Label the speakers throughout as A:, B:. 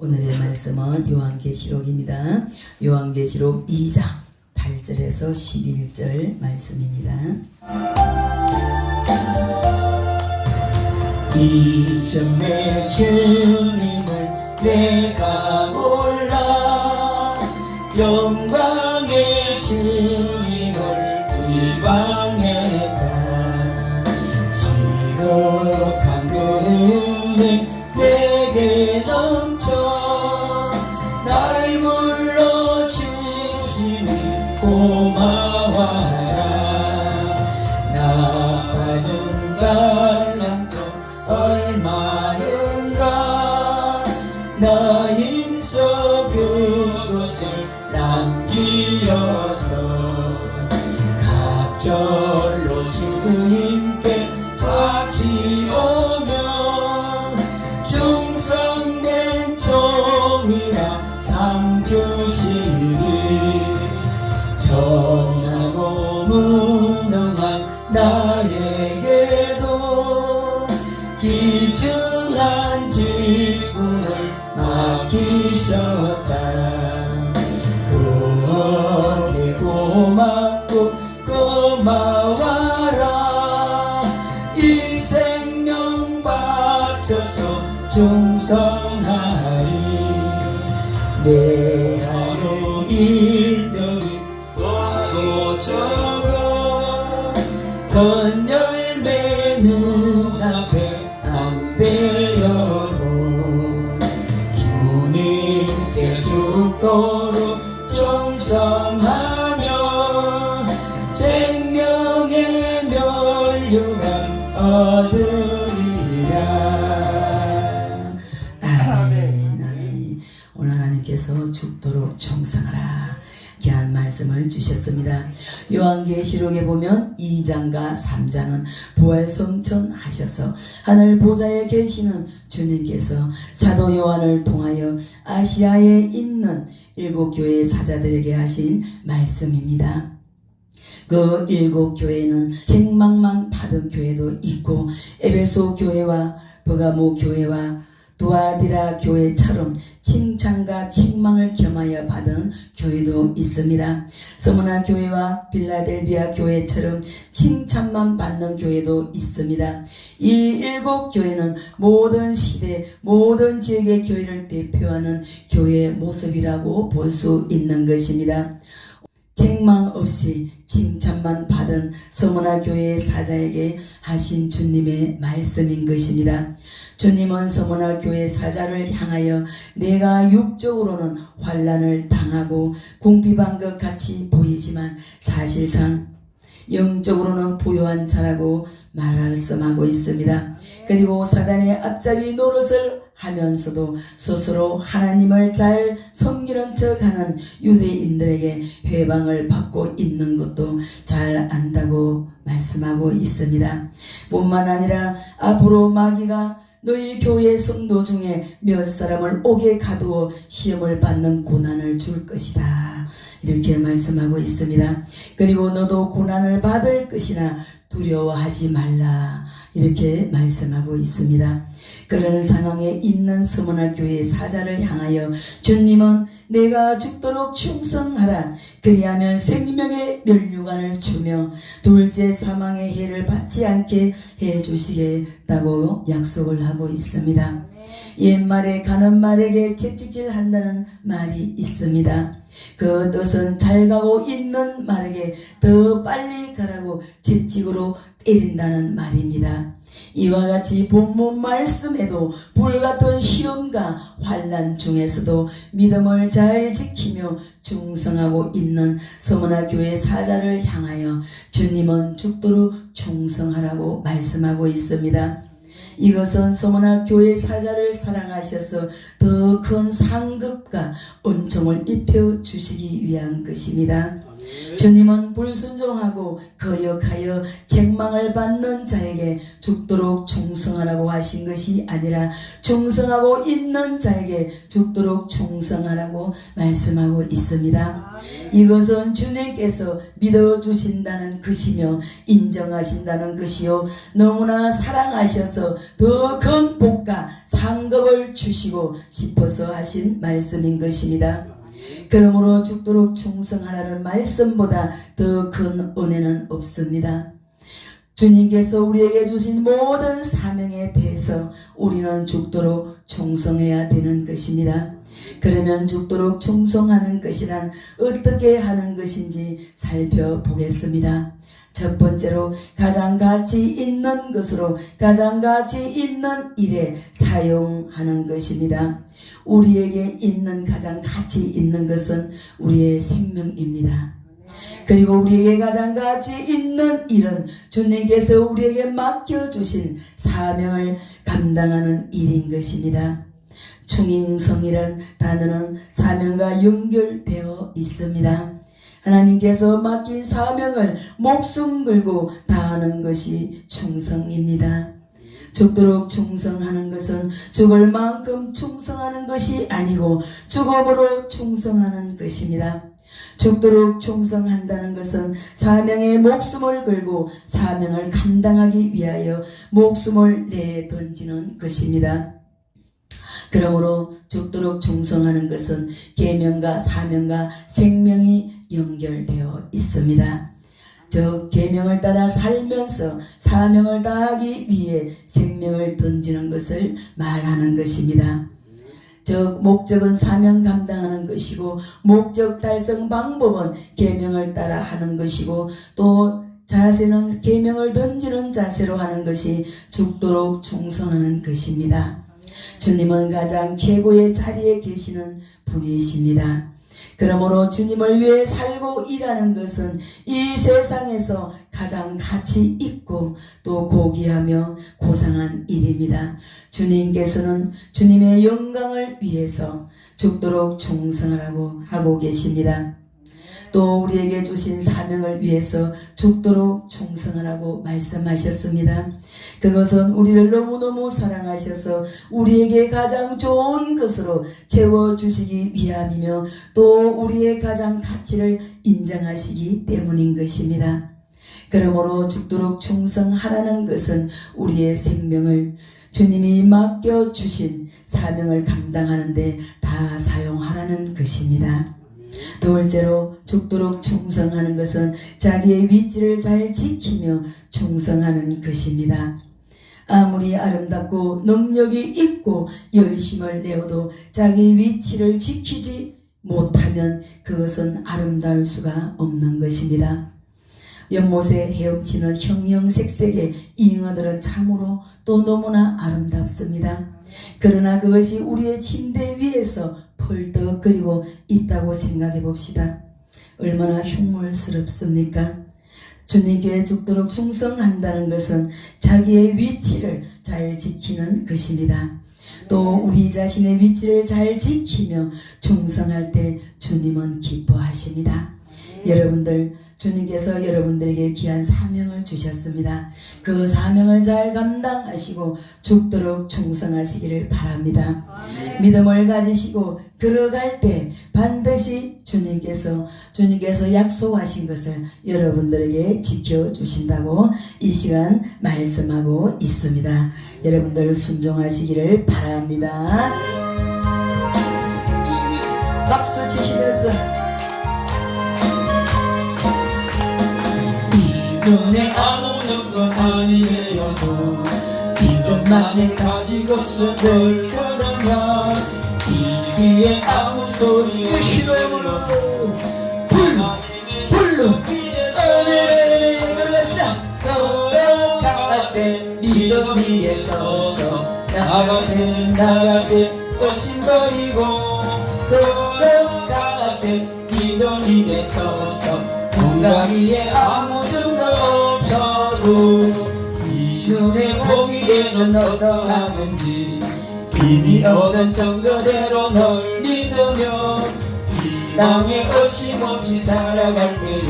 A: 오늘의 말씀은 요한계시록입니다. 요한계시록 2장 8절에서 11절 말씀입니다.
B: 이전에 주님을 내가 몰라 영광의 주님을 비방했다. 지독한 그 은혜 내게 넘쳐 날 불러주시니 고마워하라. 나 받은 갈망도 얼마는가. 나 힘써 그곳을 남기어서 갑절로 주님께 자치오며 충성된 종이라 상 주시리. 정하고 무능한 나에게도 귀중한 직분을 맡기셨다. 구원에 고맙고 고마워라. 이 생명 바쳐서 충성하리. 내 하루 일들이 또 적어 건열매 눈앞에 안 베어도 주님께 죽도록 충성하며 생명의 면류관 얻으리라.
A: 아멘. 아멘. 오늘 하나님께서 죽도록 충성하라 귀한 말씀을 주셨습니다. 요한계시록에 보면 2장과 3장은 부활성천 하셔서 하늘 보좌에 계시는 주님께서 사도 요한을 통하여 아시아에 있는 7교회의 사자들에게 하신 말씀입니다. 그 7교회는 책망만 받은 교회도 있고 에베소 교회와 버가모 교회와 두아디라 교회처럼 칭찬과 책망을 겸하여 받은 교회도 있습니다. 서머나 교회와 빌라델비아 교회처럼 칭찬만 받는 교회도 있습니다. 이 7교회는 모든 시대, 모든 지역의 교회를 대표하는 교회의 모습이라고 볼 수 있는 것입니다. 책망 없이 칭찬만 받은 서머나 교회의 사자에게 하신 주님의 말씀인 것입니다. 주님은 서머나 교회 사자를 향하여 내가 육적으로는 환난을 당하고 궁핍한 것 같이 보이지만 사실상 영적으로는 부유한 자라고 말씀하고 있습니다. 그리고 사단의 앞잡이 노릇을 하면서도 스스로 하나님을 잘 섬기는 척하는 유대인들에게 회방을 받고 있는 것도 잘 안다고 말씀하고 있습니다. 뿐만 아니라 앞으로 마귀가 너희 교회 성도 중에 몇 사람을 옥에 가두어 시험을 받는 고난을 줄 것이다. 이렇게 말씀하고 있습니다. 그리고 너도 고난을 받을 것이나 두려워하지 말라. 이렇게 말씀하고 있습니다. 그런 상황에 있는 서머나 교회의 사자를 향하여 주님은 내가 죽도록 충성하라. 그리하면 생명의 면류관을 주며 둘째 사망의 해를 받지 않게 해주시겠다고 약속을 하고 있습니다. 옛말에 가는 말에게 채찍질한다는 말이 있습니다. 그 뜻은 잘 가고 있는 말에게 더 빨리 가라고 채찍으로 때린다는 말입니다. 이와 같이 본문 말씀에도 불같은 시험과 환난 중에서도 믿음을 잘 지키며 충성하고 있는 서머나 교회 사자를 향하여 주님은 죽도록 충성하라고 말씀하고 있습니다. 이것은 서머나 교회 사자를 사랑하셔서 더 큰 상급과 은총을 입혀주시기 위한 것입니다. 주님은 불순종하고 거역하여 책망을 받는 자에게 죽도록 충성하라고 하신 것이 아니라 충성하고 있는 자에게 죽도록 충성하라고 말씀하고 있습니다. 이것은 주님께서 믿어주신다는 것이며 인정하신다는 것이요, 너무나 사랑하셔서 더 큰 복과 상급을 주시고 싶어서 하신 말씀인 것입니다. 그러므로 죽도록 충성하라는 말씀보다 더 큰 은혜는 없습니다. 주님께서 우리에게 주신 모든 사명에 대해서 우리는 죽도록 충성해야 되는 것입니다. 그러면 죽도록 충성하는 것이란 어떻게 하는 것인지 살펴보겠습니다. 첫 번째로 가장 가치 있는 것으로 가장 가치 있는 일에 사용하는 것입니다. 우리에게 있는 가장 가치 있는 것은 우리의 생명입니다. 그리고 우리에게 가장 가치 있는 일은 주님께서 우리에게 맡겨주신 사명을 감당하는 일인 것입니다. 충인성이란 단어는 사명과 연결되어 있습니다. 하나님께서 맡긴 사명을 목숨 걸고 다하는 것이 충성입니다. 죽도록 충성하는 것은 죽을 만큼 충성하는 것이 아니고 죽음으로 충성하는 것입니다. 죽도록 충성한다는 것은 사명에 목숨을 걸고 사명을 감당하기 위하여 목숨을 내던지는 것입니다. 그러므로 죽도록 충성하는 것은 계명과 사명과 생명이 연결되어 있습니다. 즉 계명을 따라 살면서 사명을 다하기 위해 생명을 던지는 것을 말하는 것입니다. 즉 목적은 사명 감당하는 것이고 목적 달성 방법은 계명을 따라 하는 것이고 또 자세는 계명을 던지는 자세로 하는 것이 죽도록 충성하는 것입니다. 주님은 가장 최고의 자리에 계시는 분이십니다. 그러므로 주님을 위해 살고 일하는 것은 이 세상에서 가장 가치 있고 또 고귀하며 고상한 일입니다. 주님께서는 주님의 영광을 위해서 죽도록 충성하라고 하고 계십니다. 또 우리에게 주신 사명을 위해서 죽도록 충성하라고 말씀하셨습니다. 그것은 우리를 너무너무 사랑하셔서 우리에게 가장 좋은 것으로 채워주시기 위함이며 또 우리의 가장 가치를 인정하시기 때문인 것입니다. 그러므로 죽도록 충성하라는 것은 우리의 생명을 주님이 맡겨주신 사명을 감당하는 데 다 사용하라는 것입니다. 둘째로 죽도록 충성하는 것은 자기의 위치를 잘 지키며 충성하는 것입니다. 아무리 아름답고 능력이 있고 열심을 내어도 자기 위치를 지키지 못하면 그것은 아름다울 수가 없는 것입니다. 연못에 헤엄치는 형형색색의 잉어들은 참으로 또 너무나 아름답습니다. 그러나 그것이 우리의 침대 위에서 펄떡거리고 있다고 생각해 봅시다. 얼마나 흉물스럽습니까? 주님께 죽도록 충성한다는 것은 자기의 위치를 잘 지키는 것입니다. 또 우리 자신의 위치를 잘 지키며 충성할 때 주님은 기뻐하십니다. 여러분들, 주님께서 여러분들에게 귀한 사명을 주셨습니다. 그 사명을 잘 감당하시고 죽도록 충성하시기를 바랍니다. 믿음을 가지시고 걸어갈 때 반드시 주님께서 약속하신 것을 여러분들에게 지켜주신다고 이 시간 말씀하고 있습니다. 여러분들 순종하시기를 바랍니다. 박수 치시면서
B: 눈에 아무런 것 아니래요도 이것만을 가지고서 널 걸으면 이 귀에 아무 소리
A: 시험으로
B: 하나님의
A: 불러
B: 위에서
A: 걸어갑시다. 걸어가세 믿음 위에 서서
B: 나가세 꽃심거리고 걸어가세 믿음 위에 서서 건강 위에 아무 증거 없어도 이 눈에 보기에는 어떠하는지 의미 없는 증거대로 널 믿으며 이 이 땅에 어심없이 살아갈 때에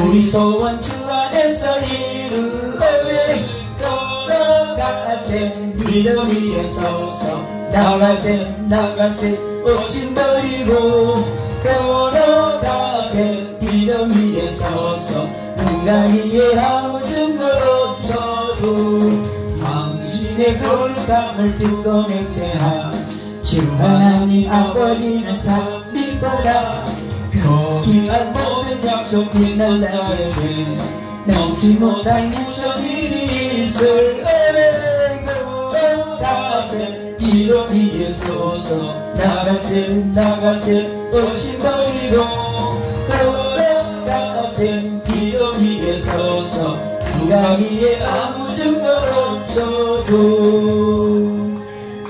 B: 우리 소원 주 안에서 이루어내 돌아가세 믿음 위에 서서 나가세 없인 버리고 돌아가세 믿음 위에 서서 누가 위에 아무 증거 없어도 당신의 거룩함을 듣고 맹세하 주 하나님 아버지는 참 믿거라 그 귀한 모든 약속 믿는 자에게 넘지 못할 무서움이 있을 나가세 믿음 위에 서서 나가세 없인 버리고 걸어가세 믿음 위에 서서 누가 위에 아무 증거 없어도.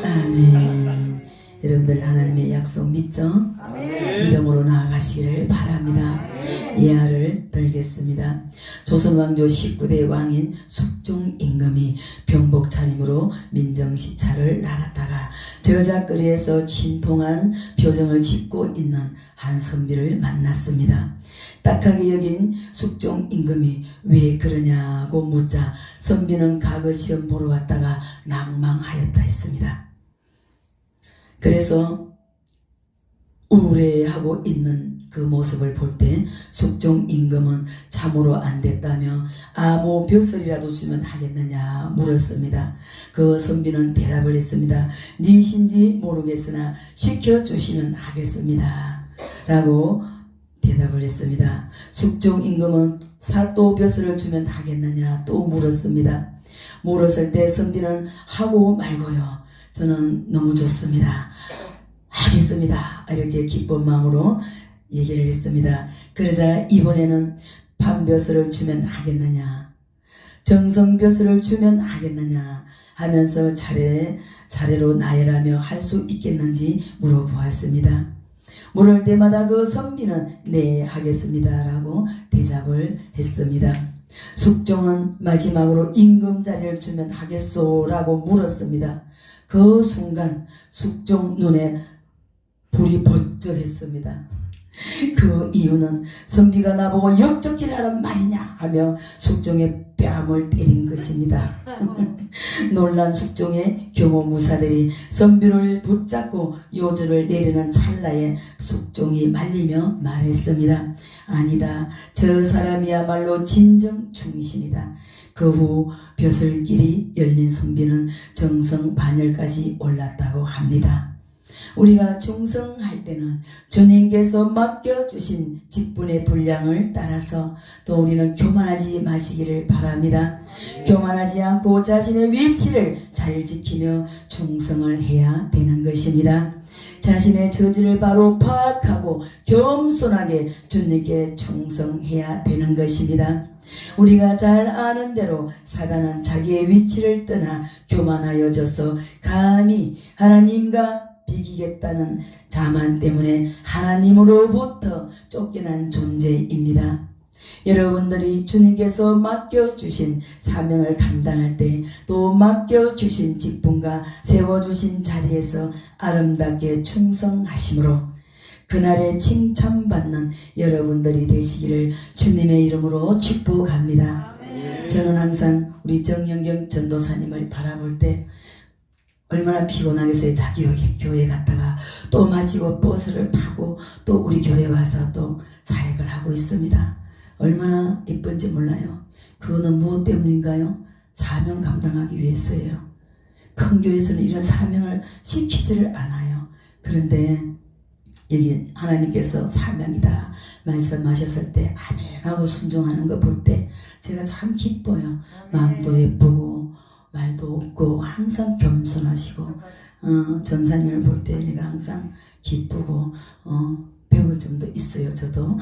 A: 아멘. 여러분들 하나님의 약속 믿죠? 믿음으로 나아가시기를 바랍니다. 예화를 들겠습니다. 조선왕조 19대 왕인 숙종 임금이 병복 차림으로 민정시찰을 나갔다가 저작거리에서 진통한 표정을 짓고 있는 한 선비를 만났습니다. 딱하게 여긴 숙종 임금이 왜 그러냐고 묻자 선비는 과거 시험 보러 갔다가 낭망하였다 했습니다. 그래서 우울해하고 있는 그 모습을 볼 때 숙종 임금은 참으로 안 됐다며 아무 벼슬이라도 주면 하겠느냐 물었습니다. 그 선비는 대답을 했습니다. 니신지 모르겠으나 시켜주시면 하겠습니다 라고 대답을 했습니다. 숙종 임금은 사또 벼슬을 주면 하겠느냐 또 물었습니다. 물었을 때 선비는 하고 말고요. 저는 너무 좋습니다. 하겠습니다. 이렇게 기쁜 마음으로 얘기를 했습니다. 그러자 이번에는 반벼슬을 주면 하겠느냐, 정성벼슬을 주면 하겠느냐 하면서 차례로 나열하며 할 수 있겠는지 물어보았습니다. 물을 때마다 그 선비는 네 하겠습니다 라고 대답을 했습니다. 숙종은 마지막으로 임금 자리를 주면 하겠소 라고 물었습니다. 그 순간 숙종 눈에 불이 번쩍했습니다. 그 이유는 선비가 나보고 역적질하는 말이냐 하며 숙종의 뺨을 때린 것입니다. 놀란 숙종의 교모무사들이 선비를 붙잡고 요절을 내리는 찰나에 숙종이 말리며 말했습니다. 아니다. 저 사람이야말로 진정 충신이다. 그 후 벼슬길이 열린 선비는 정성 반열까지 올랐다고 합니다. 우리가 충성할 때는 주님께서 맡겨주신 직분의 분량을 따라서 또 우리는 교만하지 마시기를 바랍니다. 교만하지 않고 자신의 위치를 잘 지키며 충성을 해야 되는 것입니다. 자신의 처지를 바로 파악하고 겸손하게 주님께 충성해야 되는 것입니다. 우리가 잘 아는 대로 사단은 자기의 위치를 떠나 교만하여져서 감히 하나님과 비기겠다는 자만 때문에 하나님으로부터 쫓겨난 존재입니다. 여러분들이 주님께서 맡겨주신 사명을 감당할 때 또 맡겨주신 직분과 세워주신 자리에서 아름답게 충성하심으로 그날에 칭찬받는 여러분들이 되시기를 주님의 이름으로 축복합니다. 저는 항상 우리 정영경 전도사님을 바라볼 때 얼마나 피곤하겠어요. 자기 교회 갔다가 또 마치고 버스를 타고 또 우리 교회 와서 또 사역을 하고 있습니다. 얼마나 예쁜지 몰라요. 그거는 무엇 때문인가요? 사명 감당하기 위해서예요. 큰 교회에서는 이런 사명을 시키지를 않아요. 그런데 여기 하나님께서 사명이다 말씀하셨을 때 아멘 하고 순종하는 거 볼 때 제가 참 기뻐요. 마음도 예쁘고 말도 없고 항상 겸손하시고 전사님을 볼 때 내가 항상 기쁘고 배울 점도 있어요. 저도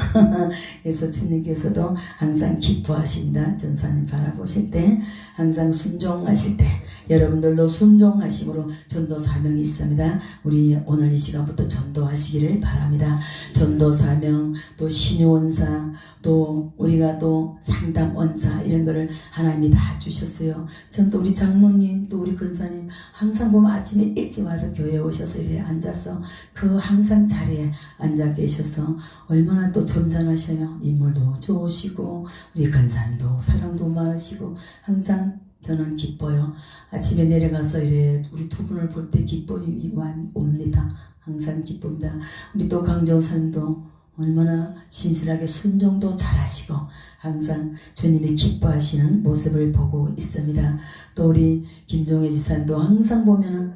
A: 그래서 주님께서도 항상 기뻐하십니다. 전사님 바라보실 때 항상 순종하실 때 여러분들도 순종하심으로 전도 사명이 있습니다. 우리 오늘 이 시간부터 전도하시기를 바랍니다. 전도 사명, 또 신유원사, 또 우리가 또 상담원사 이런 거를 하나님이 다 주셨어요. 전 또 우리 장로님, 또 우리 근사님 항상 보면 아침에 일찍 와서 교회에 오셔서 이렇게 앉아서 그 항상 자리에 앉아 계셔서 얼마나 또 점잖으셔요. 인물도 좋으시고 우리 근사님도 사랑도 많으시고 항상 저는 기뻐요. 아침에 내려가서 이래 우리 두 분을 볼 때 기쁨이 옵니다. 항상 기쁩니다. 우리 또 강정산도 얼마나 신실하게 순종도 잘하시고 항상 주님이 기뻐하시는 모습을 보고 있습니다. 또 우리 김종혜 지사님도 항상 보면은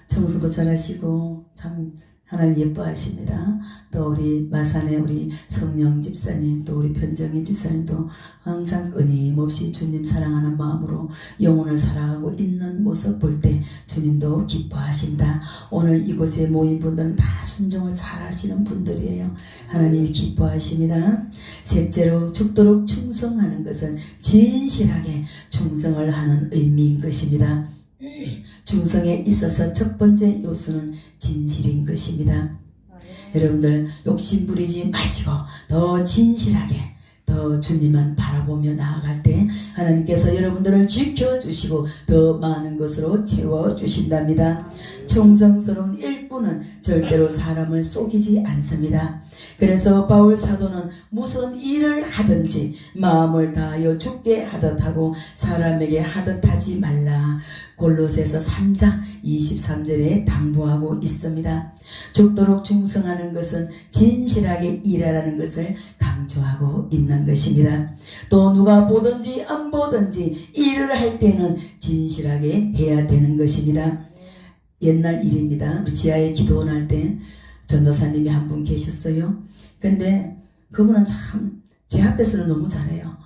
A: 청소도 잘하시고 참 하나님 예뻐하십니다. 또 우리 마산의 우리 성령 집사님, 또 우리 변정임 집사님도 항상 끊임없이 주님 사랑하는 마음으로 영혼을 사랑하고 있는 모습 볼 때 주님도 기뻐하신다. 오늘 이곳에 모인 분들은 다 순종을 잘 하시는 분들이에요. 하나님이 기뻐하십니다. 셋째로 죽도록 충성하는 것은 진실하게 충성을 하는 의미인 것입니다. 충성에 있어서 첫 번째 요소는 진실인 것입니다. 여러분들 욕심 부리지 마시고 더 진실하게 더 주님만 바라보며 나아갈 때 하나님께서 여러분들을 지켜주시고 더 많은 것으로 채워주신답니다. 충성스러운 일꾼은 절대로 사람을 속이지 않습니다. 그래서 바울 사도는 무슨 일을 하든지 마음을 다하여 죽게 하듯 하고 사람에게 하듯 하지 말라. 골로새서 3장 23절에 당부하고 있습니다. 죽도록 충성하는 것은 진실하게 일하라는 것을 강조하고 있는 것입니다. 또 누가 보든지 안 보든지 일을 할 때는 진실하게 해야 되는 것입니다. 옛날 일입니다. 우리 지하에 기도원 할 때 전도사님이 한 분 계셨어요. 근데 그분은 참 제 앞에서는 너무 잘해요.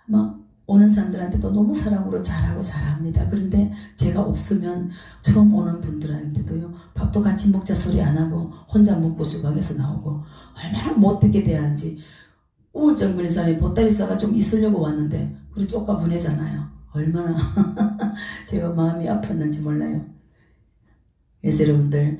A: 막 오는 사람들한테도 너무 사랑으로 잘하고 잘합니다. 그런데 제가 없으면 처음 오는 분들한테도요, 밥도 같이 먹자 소리 안 하고 혼자 먹고 주방에서 나오고 얼마나 못되게 대하는지. 우울증 걸린 사람이 보따리 싸가 좀 있으려고 왔는데 그리고 쫓아 보내잖아요. 얼마나 제가 마음이 아팠는지 몰라요. 그래서 여러분들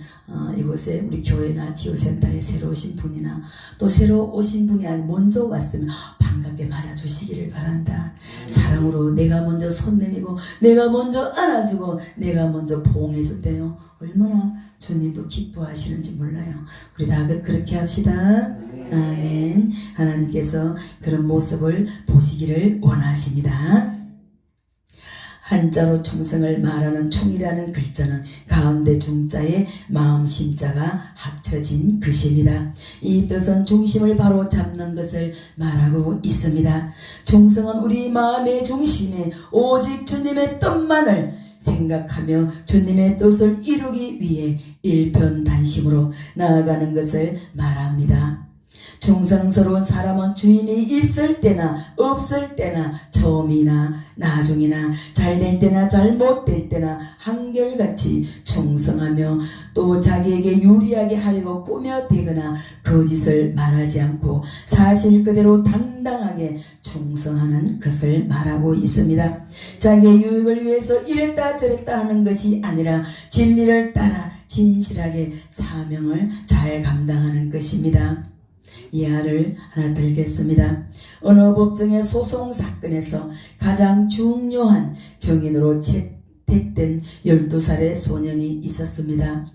A: 이곳에 우리 교회나 지구센터에 새로 오신 분이나 또 새로 오신 분이 아니라 먼저 왔으면 반갑게 맞아주시기를 바란다. 사랑으로 내가 먼저 손 내밀고 내가 먼저 안아주고 내가 먼저 포옹해줄 때요, 얼마나 주님도 기뻐하시는지 몰라요. 우리 다 그렇게 합시다. 아멘. 하나님께서 그런 모습을 보시기를 원하십니다. 한자로 충성을 말하는 충이라는 글자는 가운데 중자에 마음 심자가 합쳐진 것입니다. 이 뜻은 중심을 바로 잡는 것을 말하고 있습니다. 충성은 우리 마음의 중심에 오직 주님의 뜻만을 생각하며 주님의 뜻을 이루기 위해 일편단심으로 나아가는 것을 말합니다. 충성스러운 사람은 주인이 있을 때나 없을 때나 처음이나 나중이나 잘될 때나 잘못될 때나 한결같이 충성하며 또 자기에게 유리하게 하려고 꾸며대거나 거짓을 말하지 않고 사실 그대로 당당하게 충성하는 것을 말하고 있습니다. 자기의 유익을 위해서 이랬다 저랬다 하는 것이 아니라 진리를 따라 진실하게 사명을 잘 감당하는 것입니다. 예화를 하나 들겠습니다. 어느 법정의 소송 사건에서 가장 중요한 증인으로 채택된 12살의 소년이 있었습니다.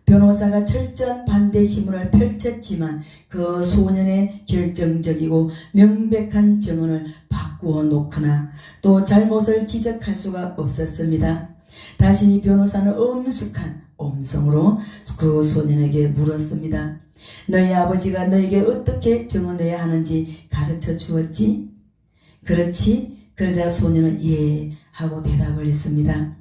A: 변호사가 철저한 반대 신문을 펼쳤지만 그 소년의 결정적이고 명백한 증언을 바꾸어 놓거나 또 잘못을 지적할 수가 없었습니다. 다시 변호사는 엄숙한 음성으로 그 소년에게 물었습니다. 너희 아버지가 너에게 어떻게 증언해야 하는지 가르쳐 주었지? 그렇지? 그러자 소년은 예 하고 대답을 했습니다.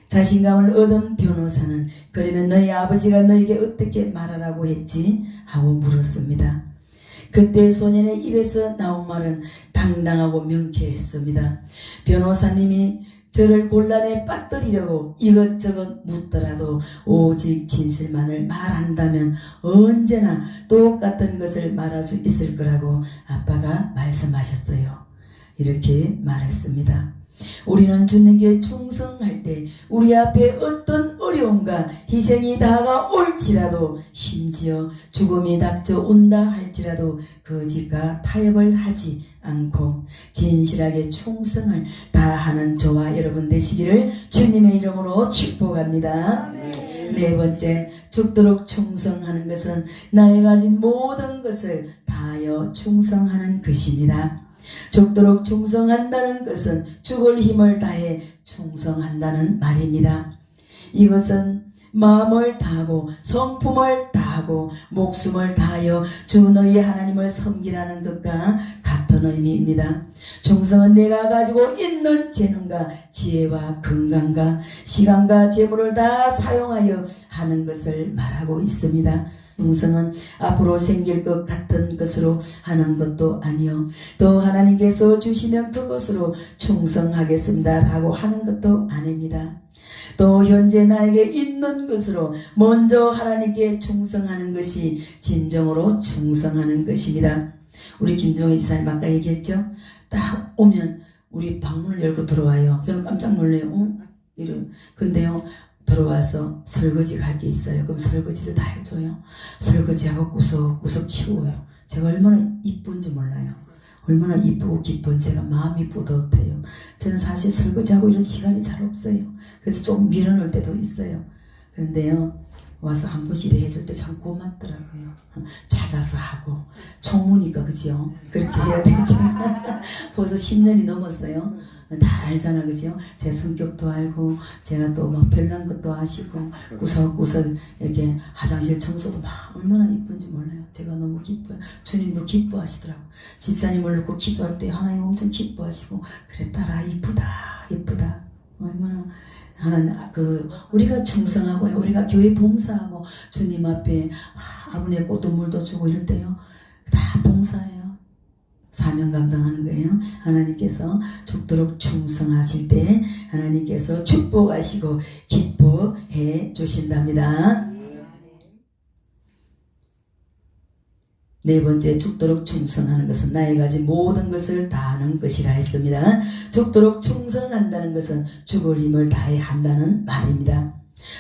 A: 자신감을 얻은 변호사는 그러면 너희 아버지가 너에게 어떻게 말하라고 했지? 하고 물었습니다. 그때 소년의 입에서 나온 말은 당당하고 명쾌했습니다. 변호사님이 저를 곤란에 빠뜨리려고 이것저것 묻더라도 오직 진실만을 말한다면 언제나 똑같은 것을 말할 수 있을 거라고 아빠가 말씀하셨어요. 이렇게 말했습니다. 우리는 주님께 충성할 때 우리 앞에 어떤 어려움과 희생이 다가올지라도 심지어 죽음이 닥쳐온다 할지라도 거짓과 타협을 하지 않고 진실하게 충성을 다하는 저와 여러분 되시기를 주님의 이름으로 축복합니다. 네 번째, 죽도록 충성하는 것은 나의 가진 모든 것을 다하여 충성하는 것입니다. 죽도록 충성한다는 것은 죽을 힘을 다해 충성한다는 말입니다. 이것은 마음을 다하고 성품을 다하고 목숨을 다하여 주 너희 하나님을 섬기라는 것과 같은 의미입니다. 충성은 내가 가지고 있는 재능과 지혜와 건강과 시간과 재물을 다 사용하여 하는 것을 말하고 있습니다. 충성은 앞으로 생길 것 같은 것으로 하는 것도 아니요, 또 하나님께서 주시면 그것으로 충성하겠습니다 라고 하는 것도 아닙니다. 또 현재 나에게 있는 것으로 먼저 하나님께 충성하는 것이 진정으로 충성하는 것입니다. 우리 김종희 지사님 아까 얘기했죠? 딱 오면 우리 방문을 열고 들어와요. 저는 깜짝 놀래요. 근데요, 들어와서 설거지 갈 게 있어요. 그럼 설거지를 다 해줘요. 설거지하고 구석구석 치워요. 제가 얼마나 이쁜지 몰라요. 얼마나 이쁘고 기쁜, 제가 마음이 뿌듯해요. 저는 사실 설거지하고 이런 시간이 잘 없어요. 그래서 좀 밀어놓을 때도 있어요. 그런데요, 와서 한 번씩 이래 해줄 때 참 고맙더라고요. 찾아서 하고 총무니까 그죠? 그렇게 해야 되죠. 벌써 10년이 넘었어요. 다 알잖아, 그죠? 제 성격도 알고 제가 또 막 별난 것도 아시고 구석구석 이렇게 화장실 청소도 막 얼마나 이쁜지 몰라요. 제가 너무 기뻐요. 주님도 기뻐하시더라고. 집사님을 놓고 기도할 때 하나님 엄청 기뻐하시고, 그래 딸아 이쁘다 이쁘다. 얼마나 하나님 우리가 충성하고요, 우리가 교회 봉사하고 주님 앞에 아버님의 꽃도 물도 주고 이럴 때요, 다 봉사예요. 사명 감당하는 거예요. 하나님께서 죽도록 충성하실 때 하나님께서 축복하시고 기뻐해 주신답니다. 네 번째, 죽도록 충성하는 것은 나의 가진 모든 것을 다하는 것이라 했습니다. 죽도록 충성한다는 것은 죽을 힘을 다해 한다는 말입니다.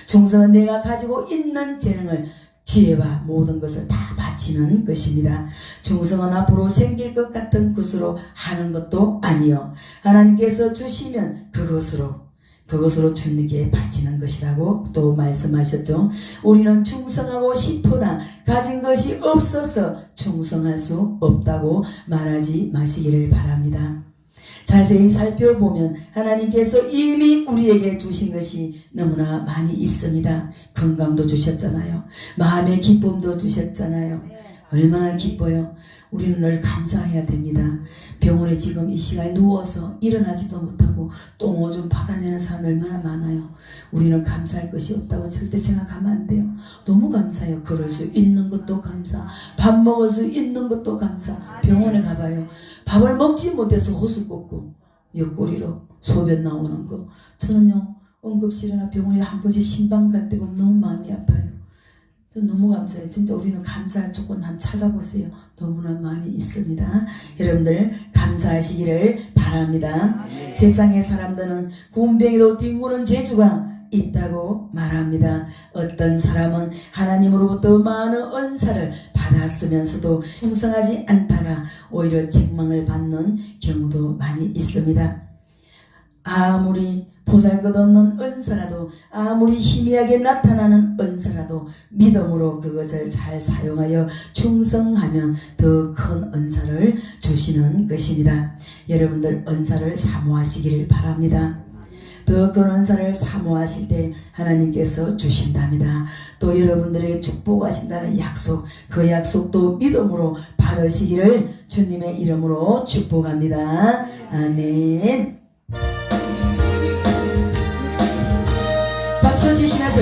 A: 충성은 내가 가지고 있는 재능을, 지혜와 모든 것을 다 바치는 것입니다. 충성은 앞으로 생길 것 같은 것으로 하는 것도 아니요, 하나님께서 주시면 그것으로 주님께 바치는 것이라고 또 말씀하셨죠. 우리는 충성하고 싶으나 가진 것이 없어서 충성할 수 없다고 말하지 마시기를 바랍니다. 자세히 살펴보면 하나님께서 이미 우리에게 주신 것이 너무나 많이 있습니다. 건강도 주셨잖아요. 마음의 기쁨도 주셨잖아요. 얼마나 기뻐요. 우리는 늘 감사해야 됩니다. 병원에 지금 이 시간에 누워서 일어나지도 못하고 똥 오줌 받아내는 사람이 얼마나 많아요. 우리는 감사할 것이 없다고 절대 생각하면 안 돼요. 너무 감사해요. 걸을 수 있는 것도 감사, 밥 먹을 수 있는 것도 감사. 병원에 가봐요. 밥을 먹지 못해서 호수 꽂고 옆구리로 소변 나오는 거. 저는요, 응급실이나 병원에 한 번씩 신방 갈 때가 너무 마음이 아파요. 저 너무 감사해요. 진짜 우리는 감사할 조건 한번 찾아보세요. 너무나 많이 있습니다. 여러분들 감사하시기를 바랍니다. 세상의 사람들은 군뱅이도 뒹구는 재주가 있다고 말합니다. 어떤 사람은 하나님으로부터 많은 은사를 받았으면서도 충성하지 않다가 오히려 책망을 받는 경우도 많이 있습니다. 아무리 보잘것없는 은사라도, 아무리 희미하게 나타나는 은사라도 믿음으로 그것을 잘 사용하여 충성하면 더 큰 은사를 주시는 것입니다. 여러분들 은사를 사모하시기를 바랍니다. 더 큰 은사를 사모하실 때 하나님께서 주신답니다. 또 여러분들에게 축복하신다는 약속, 그 약속도 믿음으로 받으시기를 주님의 이름으로 축복합니다. 아멘. 박수 치시면서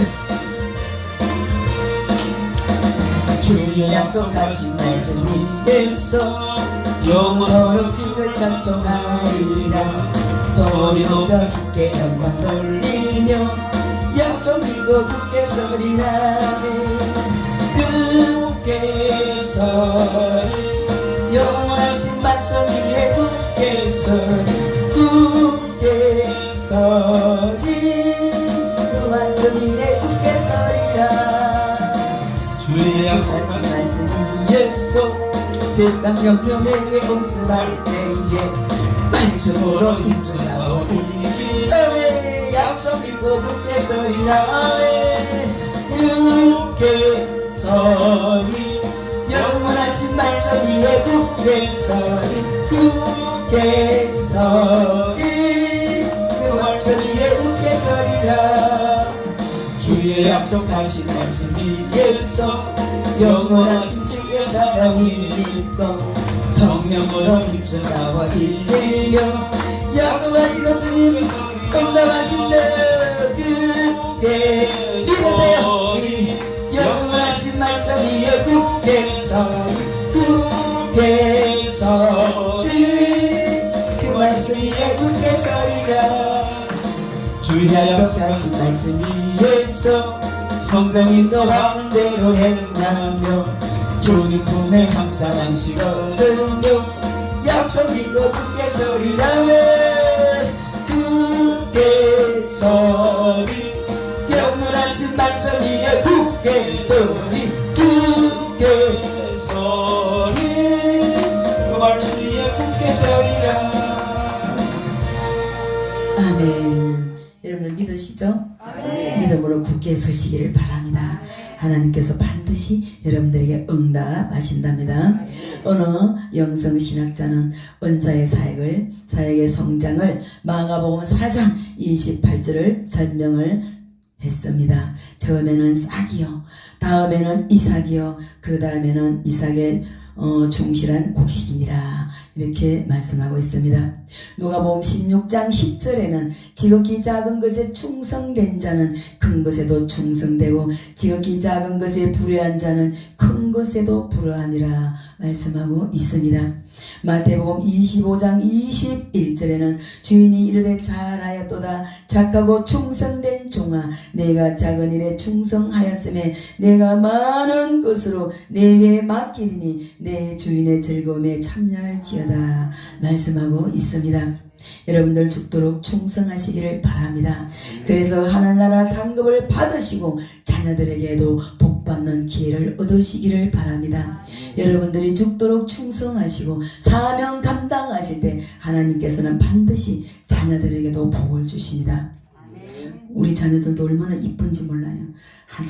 A: 주의 약속하신 말씀 믿겠어 영원토록 주를 찬송하리라. 소리 높여 주께 영광 돌리며 약속 믿고 굳게 서리라. 굳게 서리 영원하신 말씀 위에 굳게 서리, 굳게
B: 주의 약속하신
A: 말씀 위에서 세상 영영에게 공습할 때에 말씀으로 힘쓰라고 이기네 약속 믿고 굳게 서리라 굳게 서리 영원하신 말씀 위에 굳게 서리 굳게 서리 그 말씀 위에 굳게 서리라 주의 약속하신 말씀 위에서 영원하신 주의 사랑이 믿고 성령으로 힘써 나와 이기며 약속하신 것 주님 응답하신다 굳게 주세요 영원하신 말씀 위에 굳게 서리 굳게 서리 그 말씀 위에 굳게 서리라 주의 약속하신 말씀 위에서 성령 인도하는 대로 행하며 주님 품에 항상 안식거든요 약속 믿고 굳게 서리라 굳게 서리 영원하신 말씀 위에 굳게 서리 굳게
B: 서리 그 말씀 위에 굳게 서리라
A: 아멘. 여러분들 믿으시죠? 믿음으로 굳게 서시기를 바랍니다. 하나님께서 반드시 여러분들에게 응답하신답니다. 어느 영성신학자는 은사의 사역의 성장을 마가복음 4장 28절을 설명을 했습니다. 처음에는 싹이요, 다음에는 이삭이요, 그 다음에는 이삭의 충실한 곡식이니라 이렇게 말씀하고 있습니다. 누가복음 16장 10절에는 지극히 작은 것에 충성된 자는 큰 것에도 충성되고 지극히 작은 것에 불의한 자는 큰 것에도 불의하니라 말씀하고 있습니다. 마태복음 25장 21절에는 주인이 이르되 잘하였도다 착하고 충성된 종아 내가 작은 일에 충성하였음에 내가 많은 것으로 내게 맡기리니 내 주인의 즐거움에 참여할지어다 말씀하고 있습니다. 여러분들 죽도록 충성하시기를 바랍니다. 그래서 하늘나라 상급을 받으시고 자녀들에게도 복받는 기회를 얻으시기를 바랍니다. 여러분들이 죽도록 충성하시고 사명 감당하실 때 하나님께서는 반드시 자녀들에게도 복을 주십니다. 우리 자녀들도 얼마나 이쁜지 몰라요. 한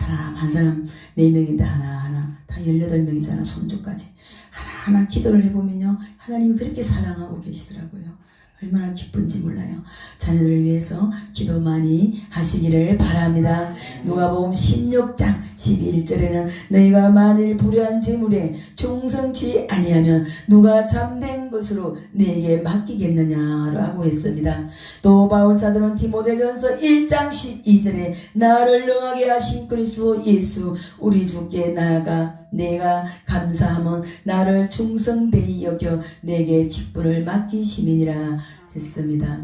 A: 사람 4명인데 하나하나 다 18명이잖아. 손주까지 하나하나 기도를 해보면요 하나님이 그렇게 사랑하고 계시더라고요. 얼마나 기쁜지 몰라요. 자녀들을 위해서 기도 많이 하시기를 바랍니다. 누가복음 16장 11절에는 너희가 만일 불의한 재물에 충성치 아니하면 누가 참된 것으로 내게 맡기겠느냐라고 했습니다. 또 바울사도는 디모데전서 1장 12절에 나를 능하게 하신 그리스도 예수 우리 주께 나아가 내가 감사하면 나를 충성되이 여겨 내게 직분을 맡기심이니라 했습니다.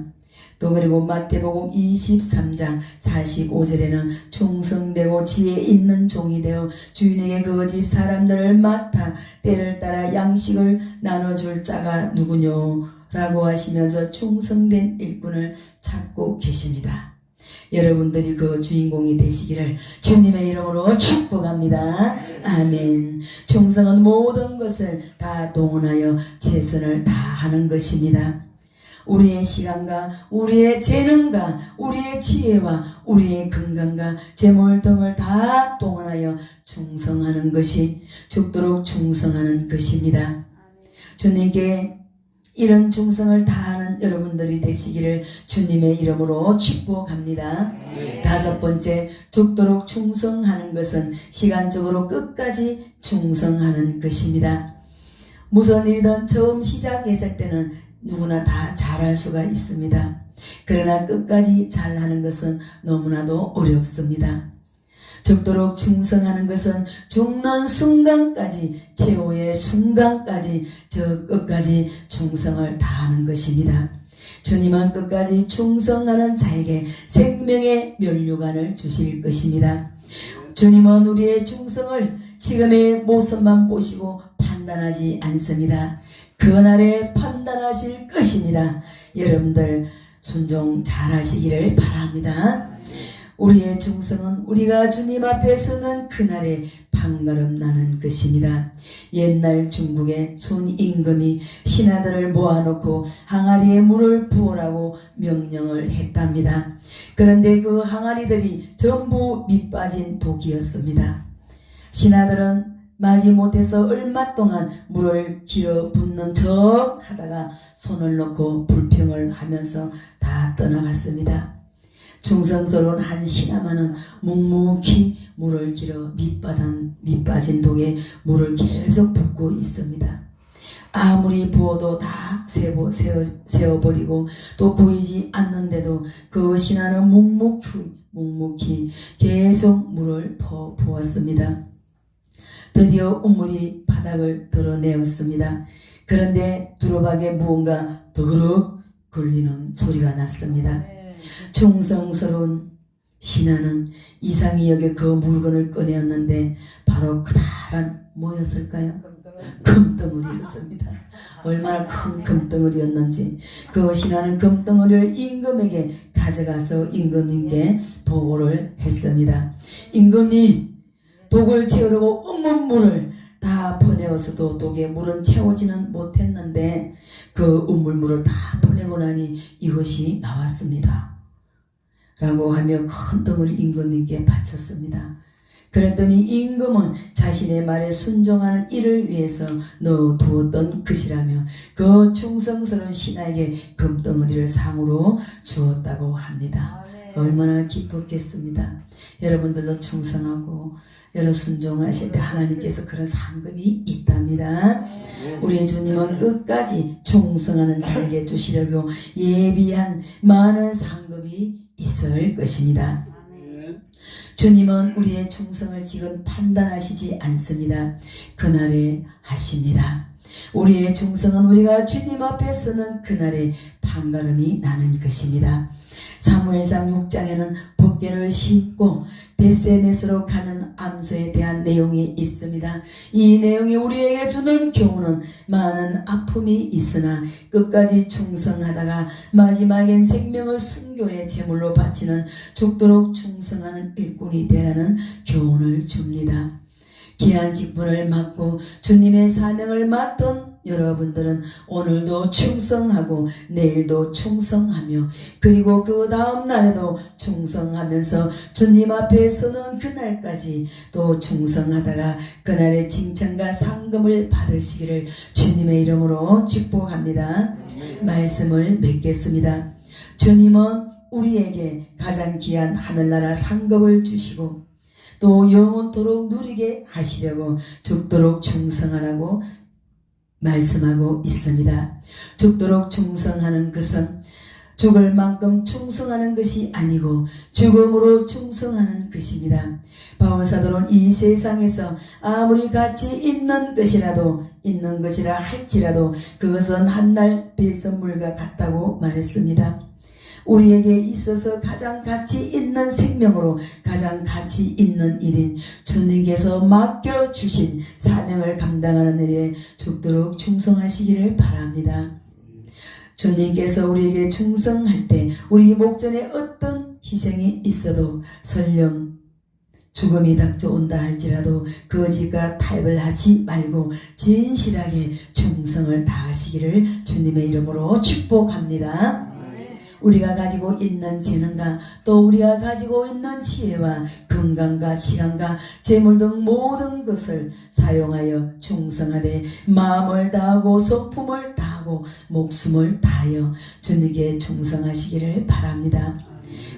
A: 또 그리고 마태복음 23장 45절에는 충성되고 지혜 있는 종이 되어 주인에게 그 집 사람들을 맡아 때를 따라 양식을 나눠줄 자가 누구뇨 라고 하시면서 충성된 일꾼을 찾고 계십니다. 여러분들이 그 주인공이 되시기를 주님의 이름으로 축복합니다. 아멘. 충성은 모든 것을 다 동원하여 최선을 다하는 것입니다. 우리의 시간과 우리의 재능과 우리의 지혜와 우리의 건강과 재물 등을 다 동원하여 충성하는 것이 죽도록 충성하는 것입니다. 주님께 이런 충성을 다하는 여러분들이 되시기를 주님의 이름으로 축복합니다. 5번째, 죽도록 충성하는 것은 시간적으로 끝까지 충성하는 것입니다. 무슨 일이든 처음 시작했을 때는 누구나 다 잘할 수가 있습니다. 그러나 끝까지 잘하는 것은 너무나도 어렵습니다. 죽도록 충성하는 것은 죽는 순간까지, 최후의 순간까지, 저 끝까지 충성을 다하는 것입니다. 주님은 끝까지 충성하는 자에게 생명의 면류관을 주실 것입니다. 주님은 우리의 충성을 지금의 모습만 보시고 판단하지 않습니다. 그날에 판단하실 것입니다. 여러분들 순종 잘 하시기를 바랍니다. 우리의 충성은 우리가 주님 앞에 서는 그날에 판가름 나는 것입니다. 옛날 중국의 순임금이 신하들을 모아놓고 항아리에 물을 부으라고 명령을 했답니다. 그런데 그 항아리들이 전부 밑빠진 독이었습니다. 신하들은 마지못해서 얼마 동안 물을 길어 붓는 척 하다가 손을 놓고 불평을 하면서 다 떠나갔습니다. 충성스러운 한 신하만은 묵묵히 물을 길어 밑빠진 독에 물을 계속 붓고 있습니다. 아무리 부어도 다 세워버리고 또 고이지 않는데도 그 신하는 묵묵히 계속 물을 부었습니다. 드디어 우물이 바닥을 드러내었습니다. 그런데 두루박에 무언가 더그럭 걸리는 소리가 났습니다. 충성스러운 신하는 이상히 여겨 그 물건을 꺼내었는데 바로 그다란 뭐였을까요? 금덩어리였습니다. 얼마나 큰 금덩어리였는지 그 신하는 금덩어리를 임금에게 가져가서 임금님께 보고를 했습니다. 임금님, 독을 채우려고 우물물을 다 퍼내어서도 독에 물은 채우지는 못했는데 그 우물물을 다 퍼내고 나니 이것이 나왔습니다. 라고 하며 큰 덩어리 임금님께 바쳤습니다. 그랬더니 임금은 자신의 말에 순종하는 이를 위해서 넣어두었던 것이라며 그 충성스러운 신하에게 금덩어리를 상으로 주었다고 합니다. 얼마나 기뻤겠습니다. 여러분들도 충성하고 여러 순종하실 때 하나님께서 그런 상급이 있답니다. 우리 주님은 끝까지 충성하는 자에게 주시려고 예비한 많은 상급이 있을 것입니다. 주님은 우리의 충성을 지금 판단하시지 않습니다. 그날에 하십니다. 우리의 충성은 우리가 주님 앞에 서는 그날에 판가름이 나는 것입니다. 사무엘상 6장에는 법궤를 싣고 벳세메스로 가는 암소에 대한 내용이 있습니다. 이 내용이 우리에게 주는 교훈은 많은 아픔이 있으나 끝까지 충성하다가 마지막엔 생명을 순교의 제물로 바치는 죽도록 충성하는 일꾼이 되라는 교훈을 줍니다. 귀한 직분을 맡고 주님의 사명을 맡던 여러분들은 오늘도 충성하고 내일도 충성하며 그리고 그 다음 날에도 충성하면서 주님 앞에 서는 그날까지 또 충성하다가 그날의 칭찬과 상금을 받으시기를 주님의 이름으로 축복합니다. 말씀을 맺겠습니다. 주님은 우리에게 가장 귀한 하늘나라 상급을 주시고 또 영원토록 누리게 하시려고 죽도록 충성하라고 말씀하고 있습니다. 죽도록 충성하는 것은 죽을 만큼 충성하는 것이 아니고 죽음으로 충성하는 것입니다. 바울사도는 이 세상에서 아무리 가치 있는 것이라 할지라도 그것은 한날 배설물과 같다고 말했습니다. 우리에게 있어서 가장 가치 있는 생명으로 가장 가치 있는 일인 주님께서 맡겨주신 사명을 감당하는 일에 죽도록 충성하시기를 바랍니다. 주님께서 우리에게 충성할 때 우리 목전에 어떤 희생이 있어도 설령 죽음이 닥쳐온다 할지라도 거짓과 타협을 하지 말고 진실하게 충성을 다하시기를 주님의 이름으로 축복합니다. 우리가 가지고 있는 재능과 또 우리가 가지고 있는 지혜와 건강과 시간과 재물 등 모든 것을 사용하여 충성하되 마음을 다하고 성품을 다하고 목숨을 다하여 주님께 충성하시기를 바랍니다.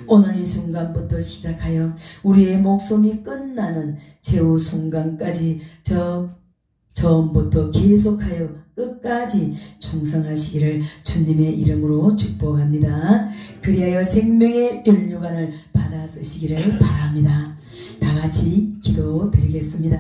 A: 오늘 이 순간부터 시작하여 우리의 목숨이 끝나는 최후 순간까지 처음부터 계속하여 끝까지 충성하시기를 주님의 이름으로 축복합니다. 그리하여 생명의 면류관을 받아 쓰시기를 바랍니다. 다 같이 기도드리겠습니다.